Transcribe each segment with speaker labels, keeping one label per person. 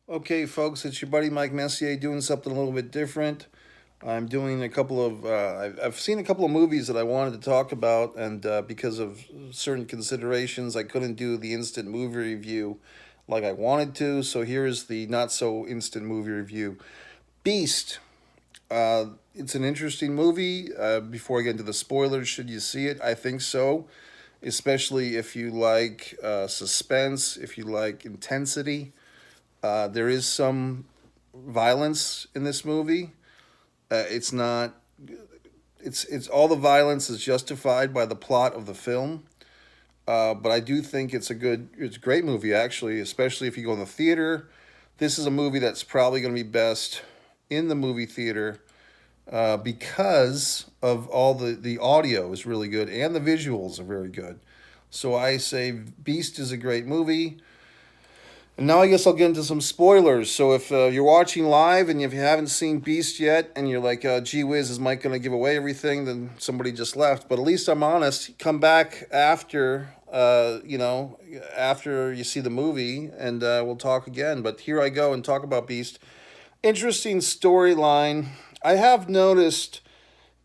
Speaker 1: Okay, folks, it's your buddy Mike Messier doing something a little bit different. I'm doing a couple of, I've seen a couple of movies that I wanted to talk about, and because of certain considerations, I couldn't do the instant movie review like I wanted to. So here is the not so instant movie review. Beast. It's an interesting movie. Before I get into the spoilers, should you see it? I think so, especially if you like suspense, if you like intensity. There is some violence in this movie. It's not. It's all the violence is justified by the plot of the film. But I do think it's a great movie actually, especially if you go in the theater. This is a movie that's probably going to be best in the movie theater because of all the audio is really good and the visuals are very good. So I say Beast is a great movie. And now I guess I'll get into some spoilers. So if you're watching live and if you haven't seen Beast yet and you're like, gee whiz, is Mike going to give away everything? Then somebody just left. But at least I'm honest. Come back after, after you see the movie and we'll talk again. But here I go and talk about Beast. Interesting storyline. I have noticed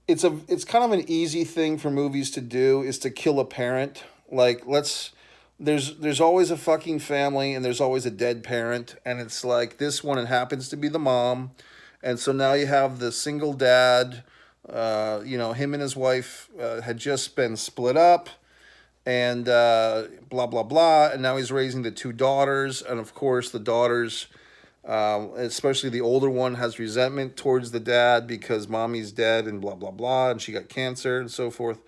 Speaker 1: it's kind of an easy thing for movies to do is to kill a parent. Like there's always a fucking family and there's always a dead parent, and it's like this one it happens to be the mom, and so now you have the single dad. Him and his wife had just been split up, and blah blah blah, and now he's raising the two daughters, and of course the daughters, especially the older one, has resentment towards the dad because mommy's dead and blah blah blah, and she got cancer and so forth.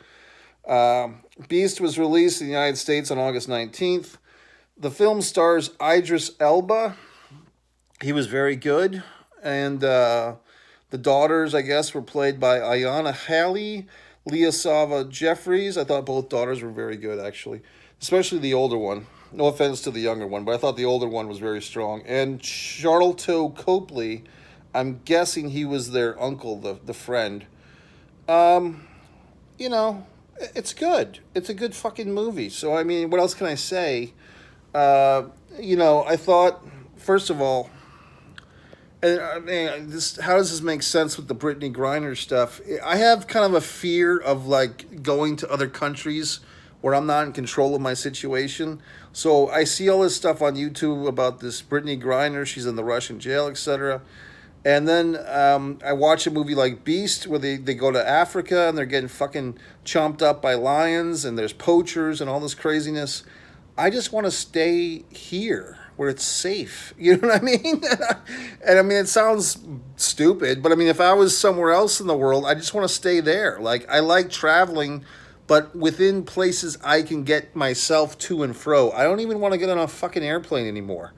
Speaker 1: Beast was released in the United States on August 19th. The film stars Idris Elba. He was very good. And the daughters, I guess, were played by Ayanna Halley, Leah Sava Jeffries. I thought both daughters were very good, actually, especially the older one. No offense to the younger one, but I thought the older one was very strong. And Charlton Copley, I'm guessing he was their uncle, the friend. Um, you know, it's good. It's a good fucking movie. So I mean, what else can I say? Uh, I thought first of all, and I mean, this how does this make sense with the Brittany Griner stuff? I have kind of a fear of like going to other countries where I'm not in control of my situation. So I see all this stuff on YouTube about this Brittany Griner. She's in the Russian jail, etc. And then I watch a movie like Beast where they go to Africa and they're getting fucking chomped up by lions and there's poachers and all this craziness. I just want to stay here where it's safe. You know what I mean? And I mean, it sounds stupid, but I mean, if I was somewhere else in the world, I just want to stay there. Like, I like traveling, but within places I can get myself to and fro. I don't even want to get on a fucking airplane anymore.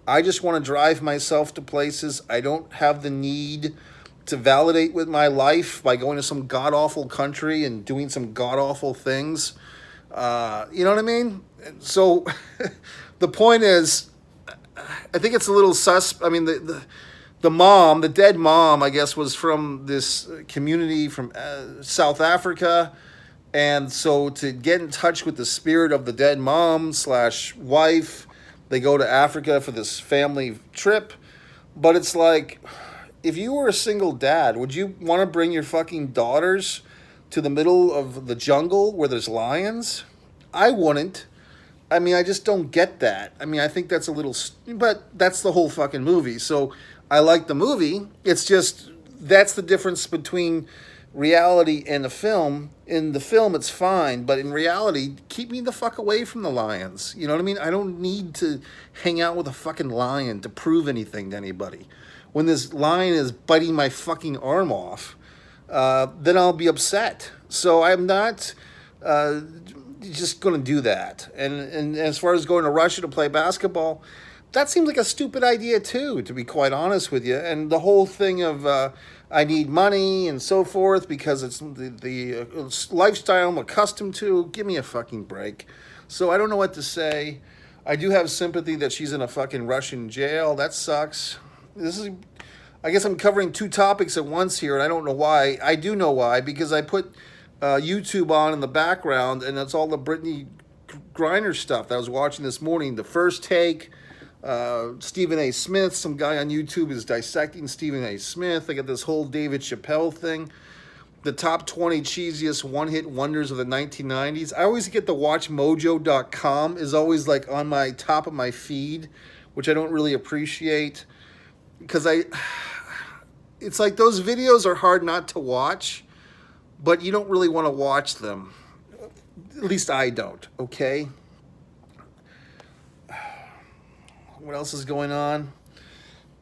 Speaker 1: I just want to drive myself to places. I don't have the need to validate with my life by going to some god awful country and doing some god awful things. You know what I mean? So the point is, I think it's a little sus. I mean, the mom, the dead mom, I guess, was from this community from South Africa. And so to get in touch with the spirit of the dead mom slash wife, they go to Africa for this family trip. But it's like, if you were a single dad, would you want to bring your fucking daughters to the middle of the jungle where there's lions? I wouldn't. I mean, I just don't get that. I mean, I think that's a little, but that's the whole fucking movie. So I like the movie. It's just that's the difference between reality and the film. In the film, it's fine, but in reality, keep me the fuck away from the lions. You know what I mean? I don't need to hang out with a fucking lion to prove anything to anybody. When this lion is biting my fucking arm off, then I'll be upset. So I'm not just going to do that. And as far as going to Russia to play basketball, that seems like a stupid idea too, to be quite honest with you. And the whole thing of I need money and so forth because it's the lifestyle I'm accustomed to. Give me a fucking break. So I don't know what to say. I do have sympathy that she's in a fucking Russian jail. That sucks. This is, I guess I'm covering two topics at once here, and I don't know why. I do know why, because I put YouTube on in the background, and that's all the Brittany Griner stuff that I was watching this morning. The first take, Stephen A. Smith, some guy on YouTube is dissecting Stephen A. Smith. I got this whole David Chappelle thing. The top 20 cheesiest one-hit wonders of the 1990s. I always get the WatchMojo.com is always like on my top of my feed, which I don't really appreciate because it's like those videos are hard not to watch, but you don't really want to watch them. At least I don't, okay? What else is going on?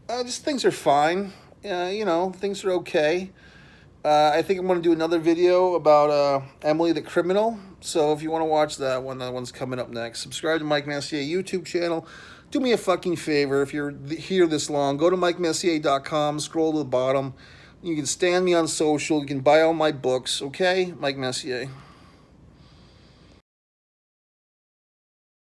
Speaker 1: Just things are fine. Things are okay. I think I'm going to do another video about Emily the Criminal. So if you want to watch that one's coming up next. Subscribe to Mike Messier YouTube channel. Do me a fucking favor. If you're here this long, go to MikeMessier.com. Scroll to the bottom. You can stand me on social. You can buy all my books. Okay? Mike Messier.